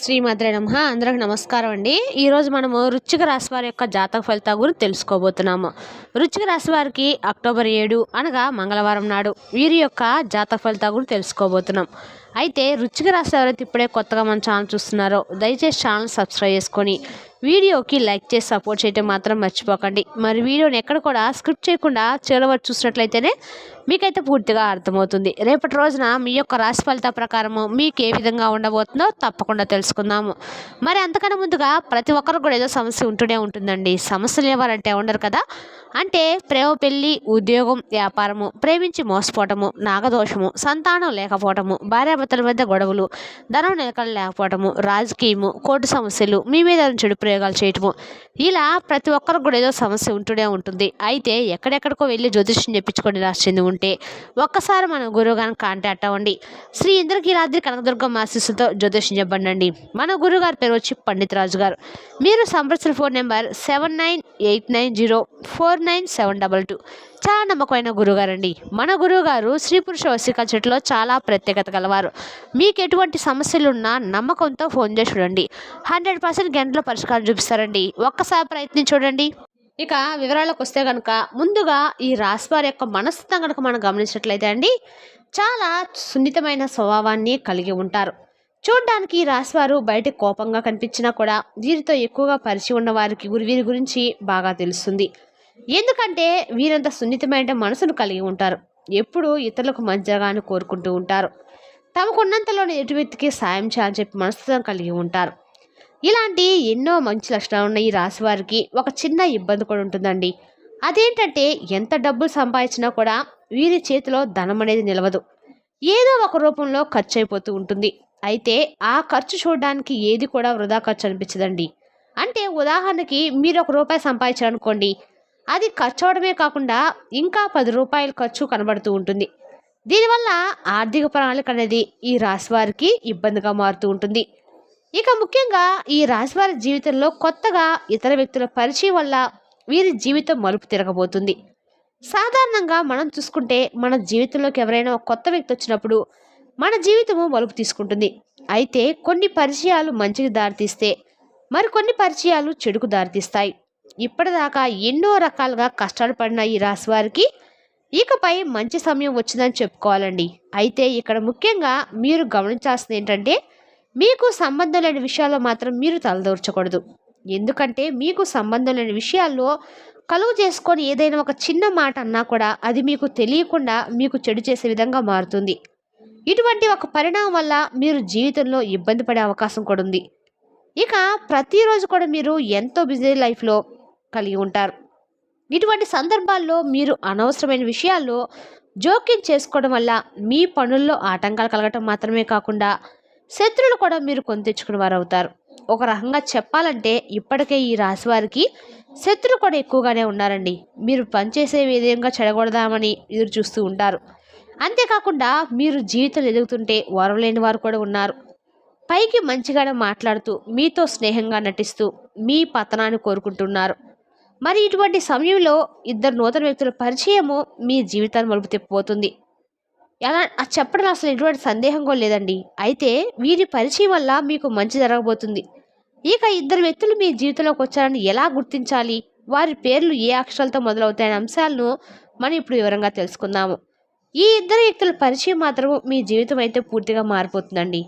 శ్రీమాత్రే నమః. అందరికి నమస్కారం అండి. ఈరోజు మనము వృశ్చిక రాశి వారి యొక్క జాతక ఫలితాల గురించి తెలుసుకోబోతున్నాము. వృశ్చిక రాశి వారికి అక్టోబర్ 7 అనగా మంగళవారం నాడు వీరి యొక్క జాతక ఫలితాల గురించి తెలుసుకోబోతున్నాం. అయితే వృశ్చిక రాశి ఎవరైతే ఇప్పుడే కొత్తగా మన ఛానల్ చూస్తున్నారో దయచేసి ఛానల్ సబ్స్క్రైబ్ చేసుకొని వీడియోకి లైక్ చేసి సపోర్ట్ చేయడం మాత్రం మర్చిపోకండి. మరి వీడియోని ఎక్కడ కూడా స్క్రిప్ట్ చేయకుండా చివరి వరకు చూసినట్లయితేనే మీకైతే పూర్తిగా అర్థమవుతుంది. రేపటి రోజున మీ యొక్క రాశి ఫలిత ప్రకారము మీకు ఏ విధంగా ఉండబోతుందో తప్పకుండా తెలుసుకుందాము. మరి అంతకన్నా ముందుగా ప్రతి ఒక్కరు కూడా ఏదో సమస్య ఉంటూనే ఉంటుందండి. సమస్యలు ఎవరంటే ఉండరు కదా. అంటే ప్రేమ, పెళ్లి, ఉద్యోగం, వ్యాపారము, ప్రేమించి మోసపోవటము, నాగదోషము, సంతానం లేకపోవటము, భార్యాభర్తల మధ్య గొడవలు, ధనం నిలకడ లేకపోవటము, రాజకీయము, కోర్టు సమస్యలు, మీ మీద చెడు ప్రయోగాలు చేయటము, ఇలా ప్రతి ఒక్కరికి కూడా ఏదో సమస్య ఉంటూనే ఉంటుంది. అయితే ఎక్కడెక్కడికో వెళ్ళి జ్యోతిష్యం చెప్పించుకొని రాసింది ఉంటే ఒక్కసారి మన గురువు గారిని కాంటాక్ట్ అవ్వండి. శ్రీ ఇంద్రకీలాద్రి కనకదుర్గమ్మ ఆశీస్సుతో జ్యోతిష్యం చెప్పండి. మన గురువు గారి పేరు వచ్చి పండిత్ రాజు గారు. మీరు సంప్రదించిన ఫోన్ నెంబర్ 7989049722. చాలా నమ్మకమైన గురుగారండి. మన గురువుగారు స్త్రీ పురుష వశీకరణ చెట్టులో చాలా ప్రత్యేకత గలవారు. మీకు ఎటువంటి సమస్యలున్నా నమ్మకంతో ఫోన్ చేసి చూడండి. 100% గంటలో పరిష్కారం చూపిస్తారండి. ఒక్కసారి ప్రయత్నించి చూడండి. ఇక వివరాలకు వస్తే కనుక ముందుగా ఈ రాశి వారి యొక్క మనస్తత్వం కనుక మనం గమనించినట్లయితే అండి, చాలా సున్నితమైన స్వభావాన్ని కలిగి ఉంటారు. చూడ్డానికి ఈ రాశివారు బయట కోపంగా కనిపించినా కూడా వీరితో ఎక్కువగా పరిచయం ఉన్న వారికి వీరి గురించి బాగా తెలుస్తుంది. ఎందుకంటే వీరంత సున్నితమైన మనసును కలిగి ఉంటారు. ఎప్పుడూ ఇతరులకు మంచిగానే కోరుకుంటూ ఉంటారు. తమకున్నంతలోని ఎటు వ్యక్తికి సాయం చేయాలని చెప్పి మనస్తత్వం కలిగి ఉంటారు. ఇలాంటి ఎన్నో మంచి లక్షణాలు ఉన్న ఈ రాశి వారికి ఒక చిన్న ఇబ్బంది కూడా ఉంటుందండి. అదేంటంటే ఎంత డబ్బులు సంపాదించినా కూడా వీరి చేతిలో ధనం అనేది నిలవదు. ఏదో ఒక రూపంలో ఖర్చు అయిపోతూ ఉంటుంది. అయితే ఆ ఖర్చు చూడడానికి ఏది కూడా వృధా ఖర్చు అనిపించదండి. అంటే ఉదాహరణకి మీరు ₹1 సంపాదించారనుకోండి, అది ఖర్చు అవడమే కాకుండా ఇంకా ₹10 ఖర్చు కనబడుతూ ఉంటుంది. దీనివల్ల ఆర్థిక ప్రణాళిక అనేది ఈ రాశి వారికి ఇబ్బందిగా మారుతూ ఉంటుంది. ఇక ముఖ్యంగా ఈ రాశివారి జీవితంలో కొత్తగా ఇతర వ్యక్తుల పరిచయం వల్ల వీరి జీవితం మలుపు తిరగబోతుంది. సాధారణంగా మనం చూసుకుంటే మన జీవితంలోకి ఎవరైనా ఒక కొత్త వ్యక్తి వచ్చినప్పుడు మన జీవితము మలుపు తీసుకుంటుంది. అయితే కొన్ని పరిచయాలు మంచికి దారితీస్తే మరికొన్ని పరిచయాలు చెడుకు దారితీస్తాయి. ఇప్పటిదాకా ఎన్నో రకాలుగా కష్టాలు పడిన ఈ రాశి వారికి ఇకపై మంచి సమయం వచ్చిందని చెప్పుకోవాలండి. అయితే ఇక్కడ ముఖ్యంగా మీరు గమనించాల్సింది ఏంటంటే, మీకు సంబంధం లేని విషయాల్లో మాత్రం మీరు తలదూర్చకూడదు. ఎందుకంటే మీకు సంబంధం లేని విషయాల్లో కలుగు చేసుకొని ఏదైనా ఒక చిన్న మాట అన్నా కూడా అది మీకు తెలియకుండా మీకు చెడు చేసే విధంగా మారుతుంది. ఇటువంటి ఒక పరిణామం వల్ల మీరు జీవితంలో ఇబ్బంది పడే అవకాశం కూడా ఉంది. ఇక ప్రతిరోజు కూడా మీరు ఎంతో బిజీ లైఫ్లో కలిగి ఉంటారు. ఇటువంటి సందర్భాల్లో మీరు అనవసరమైన విషయాల్లో జోక్యం చేసుకోవడం వల్ల మీ పనుల్లో ఆటంకాలు కలగటం మాత్రమే కాకుండా శత్రువులు కూడా మీరు కొని తెచ్చుకునే వారు అవుతారు. ఒక రకంగా చెప్పాలంటే ఇప్పటికే ఈ రాశి వారికి శత్రువులు కూడా ఎక్కువగానే ఉన్నారండి. మీరు పనిచేసే విధంగా చెడగొడదామని ఎదురు చూస్తూ ఉంటారు. అంతేకాకుండా మీరు జీవితంలో ఎదుగుతుంటే ఓర్వలేని వారు కూడా ఉన్నారు. పైకి మంచిగానే మాట్లాడుతూ మీతో స్నేహంగా నటిస్తూ మీ పతనాన్ని కోరుకుంటున్నారు. మరి ఇటువంటి సమయంలో ఇద్దరు నూతన వ్యక్తుల పరిచయము మీ జీవితాన్ని మలుపు తిప్పబోతుంది. ఎలా చెప్పడం అసలు ఎటువంటి సందేహం కూడా లేదండి. అయితే వీరి పరిచయం వల్ల మీకు మంచి జరగబోతుంది. ఇక ఇద్దరు వ్యక్తులు మీ జీవితంలోకి వచ్చారని ఎలా గుర్తించాలి, వారి పేర్లు ఏ అక్షరాలతో మొదలవుతాయనే అంశాలను మనం ఇప్పుడు వివరంగా తెలుసుకుందాము. ఈ ఇద్దరు వ్యక్తుల పరిచయం మాత్రం మీ జీవితం అయితే పూర్తిగా మారిపోతుందండి.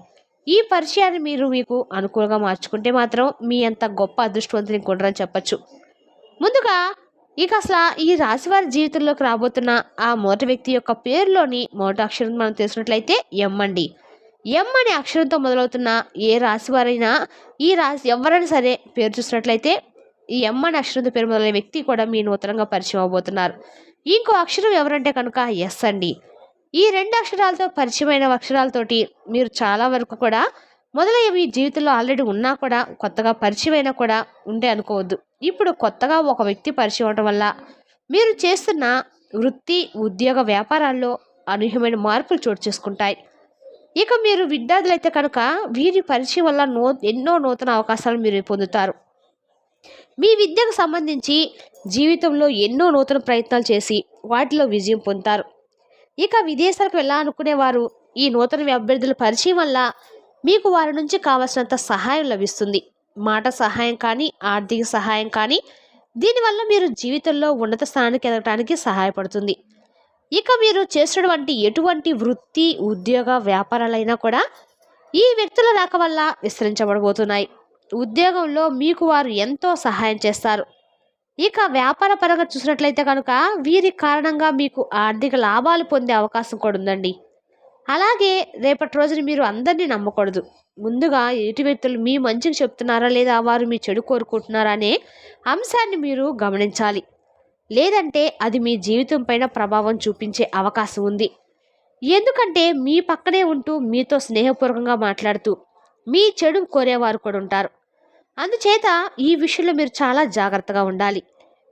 ఈ పరిచయాన్ని మీరు మీకు అనుకూలంగా మార్చుకుంటే మాత్రం మీ అంత గొప్ప అదృష్టవంతుని కొనరని చెప్పచ్చు. ముందుగా ఇక అసలు ఈ రాశివారి జీవితంలోకి రాబోతున్న ఆ మొదటి వ్యక్తి యొక్క పేరులోని మొదటి అక్షరం మనం తెలిసినట్లయితే ఎం అండి. ఎం అనే అక్షరంతో మొదలవుతున్న ఏ రాశివారైనా ఈ రాశి ఎవరైనా సరే పేరు చూసినట్లయితే ఈ ఎం అనే అక్షరంతో పేరు మొదలైన వ్యక్తి కూడా మీ నూతనంగా పరిచయం అవబోతున్నారు. ఇంకో అక్షరం ఎవరంటే కనుక ఎస్ అండి. ఈ 2 అక్షరాలతో పరిచయమైన అక్షరాలతోటి మీరు చాలా వరకు కూడా మొదలయ్యే మీ జీవితంలో ఆల్రెడీ ఉన్నా కూడా కొత్తగా పరిచయమైనా కూడా ఉంటే అనుకోవద్దు. ఇప్పుడు కొత్తగా ఒక వ్యక్తి పరిచయం అవడం వల్ల మీరు చేస్తున్న వృత్తి, ఉద్యోగ, వ్యాపారాల్లో అనూహ్యమైన మార్పులు చోటు చేసుకుంటాయి. ఇక మీరు విద్యార్థులైతే కనుక వీరి పరిచయం వల్ల ఎన్నో నూతన అవకాశాలు మీరు పొందుతారు. మీ విద్యకు సంబంధించి జీవితంలో ఎన్నో నూతన ప్రయత్నాలు చేసి వాటిలో విజయం పొందుతారు. ఇక విదేశాలకు వెళ్ళాలనుకునేవారు ఈ నూతన అభ్యర్థుల పరిచయం వల్ల మీకు వారి నుంచి కావాల్సినంత సహాయం లభిస్తుంది. మాట సహాయం కానీ, ఆర్థిక సహాయం కానీ, దీనివల్ల మీరు జీవితంలో ఉన్నత స్థానానికి ఎదగటానికి సహాయపడుతుంది. ఇక మీరు చేసినటువంటి ఎటువంటి వృత్తి, ఉద్యోగ, వ్యాపారాలైనా కూడా ఈ వ్యక్తుల రాక వల్ల విస్తరించబడబోతున్నాయి. ఉద్యోగంలో మీకు వారు ఎంతో సహాయం చేస్తారు. ఇక వ్యాపార పరంగా చూసినట్లయితే కనుక వీరి కారణంగా మీకు ఆర్థిక లాభాలు పొందే అవకాశం కూడా ఉందండి. అలాగే రేపటి రోజున మీరు అందరినీ నమ్మకూడదు. ముందుగా ఎదుటి వ్యక్తులు మీ మంచికి చెప్తున్నారా లేదా వారు మీ చెడు కోరుకుంటున్నారా అనే అంశాన్ని మీరు గమనించాలి. లేదంటే అది మీ జీవితం పైన ప్రభావం చూపించే అవకాశం ఉంది. ఎందుకంటే మీ పక్కనే ఉంటూ మీతో స్నేహపూర్వకంగా మాట్లాడుతూ మీ చెడు కోరేవారు కూడా ఉంటారు. అందుచేత ఈ విషయంలో మీరు చాలా జాగ్రత్తగా ఉండాలి.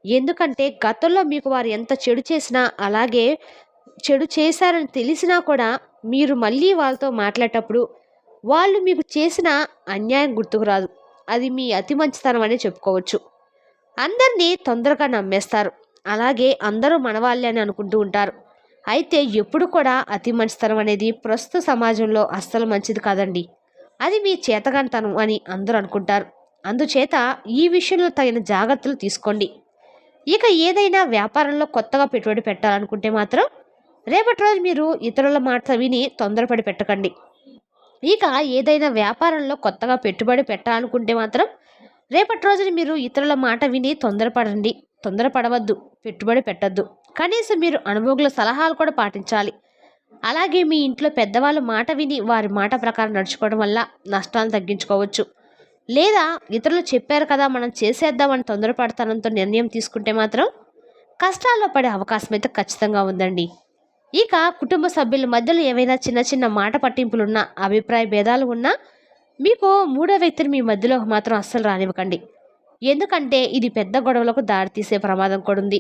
ఎందుకంటే గతంలో మీకు వారు ఎంత చెడు చేసినా, అలాగే చెడు చేశారని తెలిసినా కూడా మీరు మళ్ళీ వాళ్ళతో మాట్లాడేటప్పుడు వాళ్ళు మీకు చేసిన అన్యాయం గుర్తుకు రాదు. అది మీ అతి మంచితనం అనే చెప్పుకోవచ్చు. అందరినీ తొందరగా నమ్మేస్తారు. అలాగే అందరూ మనవాళ్ళే అని అనుకుంటూ ఉంటారు. అయితే ఎప్పుడు కూడా అతి మంచితనం అనేది ప్రస్తుత సమాజంలో అస్సలు మంచిది కాదండి. అది మీ చేతగానితనం అని అందరూ అనుకుంటారు. అందుచేత ఈ విషయంలో తగిన జాగ్రత్తలు తీసుకోండి. ఇక ఏదైనా వ్యాపారంలో కొత్తగా పెట్టుబడి పెట్టాలనుకుంటే మాత్రం రేపటి రోజు మీరు ఇతరుల మాట విని తొందరపడి పెట్టకండి. ఇక ఏదైనా వ్యాపారంలో కొత్తగా పెట్టుబడి పెట్టాలనుకుంటే మాత్రం రేపటి రోజున మీరు ఇతరుల మాట విని తొందరపడవద్దు, పెట్టుబడి పెట్టద్దు. కనీసం మీరు అనుభవజ్ఞుల సలహాలు కూడా పాటించాలి. అలాగే మీ ఇంట్లో పెద్దవాళ్ళ మాట విని వారి మాట ప్రకారం నడుచుకోవడం వల్ల నష్టాలను తగ్గించుకోవచ్చు. లేదా ఇతరులు చెప్పారు కదా మనం చేసేద్దామని తొందరపడతానంతో నిర్ణయం తీసుకుంటే మాత్రం కష్టాల్లో పడే అవకాశం అయితే ఖచ్చితంగా ఉందండి. ఇక కుటుంబ సభ్యుల మధ్యలో ఏవైనా చిన్న చిన్న మాట పట్టింపులున్నా, అభిప్రాయ భేదాలు ఉన్నా మీకు మూడో వ్యక్తిని మీ మధ్యలో మాత్రం అస్సలు రానివ్వకండి. ఎందుకంటే ఇది పెద్ద గొడవలకు దారితీసే ప్రమాదం కూడా ఉంది.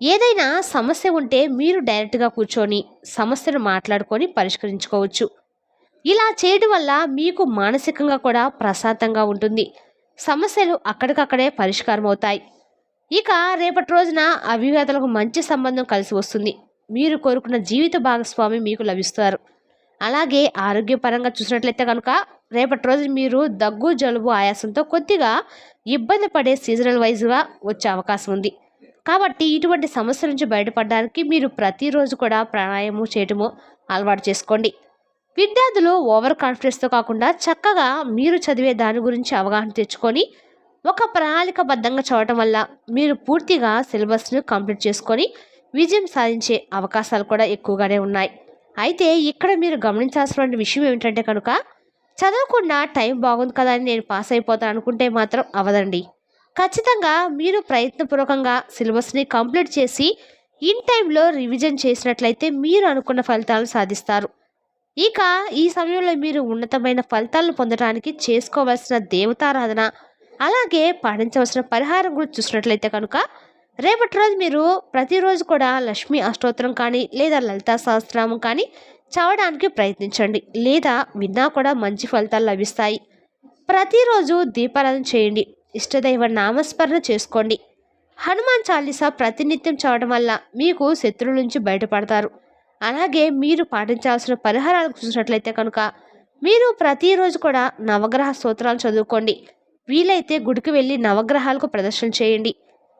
ఏదైనా సమస్య ఉంటే మీరు డైరెక్ట్గా కూర్చొని సమస్యను మాట్లాడుకొని పరిష్కరించుకోవచ్చు. ఇలా చేయడం వల్ల మీకు మానసికంగా కూడా ప్రశాంతంగా ఉంటుంది. సమస్యలు అక్కడికక్కడే పరిష్కారం అవుతాయి. ఇక రేపటి రోజున అవివాదాలకు మంచి సంబంధం కలిసి వస్తుంది. మీరు కోరుకున్న జీవిత భాగస్వామి మీకు లభిస్తారు. అలాగే ఆరోగ్యపరంగా చూసినట్లయితే కనుక రేపటి రోజు మీరు దగ్గు, జలుబు, ఆయాసంతో కొద్దిగా ఇబ్బంది పడే సీజనల్ వైజ్గా వచ్చే అవకాశం ఉంది. కాబట్టి ఇటువంటి సమస్యల నుంచి బయటపడడానికి మీరు ప్రతిరోజు కూడా ప్రాణాయామం చేయటము అలవాటు చేసుకోండి. విద్యార్థులు ఓవర్ కాన్ఫిడెన్స్తో కాకుండా చక్కగా మీరు చదివే దాని గురించి అవగాహన తెచ్చుకొని ఒక ప్రణాళికబద్ధంగా చదవటం వల్ల మీరు పూర్తిగా సిలబస్ను కంప్లీట్ చేసుకొని విజయం సాధించే అవకాశాలు కూడా ఎక్కువగానే ఉన్నాయి. అయితే ఇక్కడ మీరు గమనించాల్సిన విషయం ఏమిటంటే కనుక చదవకుండా టైం బాగుంది కదా అని నేను పాస్ అయిపోతాను అనుకుంటే మాత్రం అవదండి. ఖచ్చితంగా మీరు ప్రయత్నపూర్వకంగా సిలబస్ని కంప్లీట్ చేసి ఇన్ టైంలో రివిజన్ చేసినట్లయితే మీరు అనుకున్న ఫలితాలను సాధిస్తారు. ఇక ఈ సమయంలో మీరు ఉన్నతమైన ఫలితాలను పొందడానికి చేసుకోవాల్సిన దేవతారాధన, అలాగే పాటించవలసిన పరిహారం గురించి చూసినట్లయితే కనుక రేపటి రోజు మీరు ప్రతిరోజు కూడా లక్ష్మీ అష్టోత్తరం కానీ లేదా లలితా సహస్రనామం కానీ చదవడానికి ప్రయత్నించండి. లేదా విన్నా కూడా మంచి ఫలితాలు లభిస్తాయి. ప్రతిరోజు దీపారాధన చేయండి. ఇష్టదైవ నామస్మరణ చేసుకోండి. హనుమాన్ చాలీసా ప్రతినిత్యం చదవడం వల్ల మీకు శత్రువుల నుంచి బయటపడతారు. అలాగే మీరు పాటించాల్సిన పరిహారాలు చూసినట్లయితే కనుక మీరు ప్రతిరోజు కూడా నవగ్రహ స్తోత్రాలు చదువుకోండి. వీలైతే గుడికి వెళ్ళి నవగ్రహాలకు ప్రదర్శన చేయండి.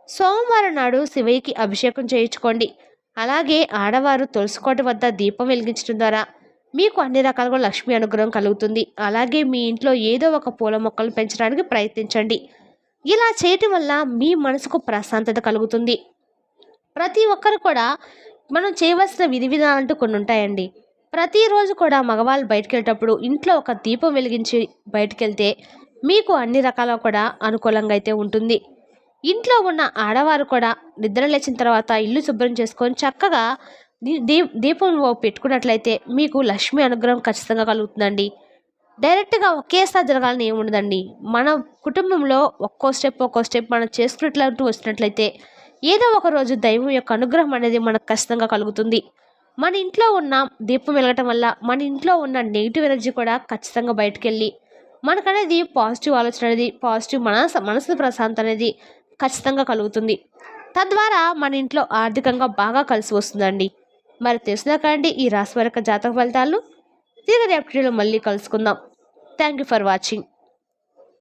సోమవారం నాడు శివయ్యకి అభిషేకం చేయించుకోండి. అలాగే ఆడవారు తులసికోట వద్ద దీపం వెలిగించడం ద్వారా మీకు అన్ని రకాలుగా లక్ష్మీ అనుగ్రహం కలుగుతుంది. అలాగే మీ ఇంట్లో ఏదో ఒక పూల మొక్కలు పెంచడానికి ప్రయత్నించండి. ఇలా చేయటం వల్ల మీ మనసుకు ప్రశాంతత కలుగుతుంది. ప్రతి ఒక్కరు కూడా మనం చేయవలసిన విధి విధానాలంటూ కొన్ని ఉంటాయండి. ప్రతిరోజు కూడా మగవాళ్ళు బయటకు వెళ్ళేటప్పుడు ఇంట్లో ఒక దీపం వెలిగించి బయటకు వెళ్తే మీకు అన్ని రకాల కూడా అనుకూలంగా అయితే ఉంటుంది. ఇంట్లో ఉన్న ఆడవారు కూడా నిద్ర లేచిన తర్వాత ఇల్లు శుభ్రం చేసుకొని చక్కగా దీపం పెట్టుకున్నట్లయితే మీకు లక్ష్మీ అనుగ్రహం ఖచ్చితంగా కలుగుతుందండి. డైరెక్ట్గా ఒకేసారి జరగాలని ఏముండదండి. మన కుటుంబంలో ఒక్కో స్టెప్ మనం చేసుకున్నట్లంటూ వచ్చినట్లయితే ఏదో ఒక రోజు దైవం యొక్క అనుగ్రహం అనేది మనకు ఖచ్చితంగా కలుగుతుంది. మన ఇంట్లో ఉన్న దీపం వెలగటం వల్ల మన ఇంట్లో ఉన్న నెగిటివ్ ఎనర్జీ కూడా ఖచ్చితంగా బయటకు వెళ్ళి మనకనేది పాజిటివ్ ఆలోచన అనేది, పాజిటివ్ మనసు ప్రశాంతత అనేది ఖచ్చితంగా కలుగుతుంది. తద్వారా మన ఇంట్లో ఆర్థికంగా బాగా కలిసి వస్తుందండి. మరి తెలిసినా కండి ఈ రాశి వారి జాతక ఫలితాలు. తిరిగి రేపటిలో మళ్ళీ కలుసుకుందాం. Thank you for watching.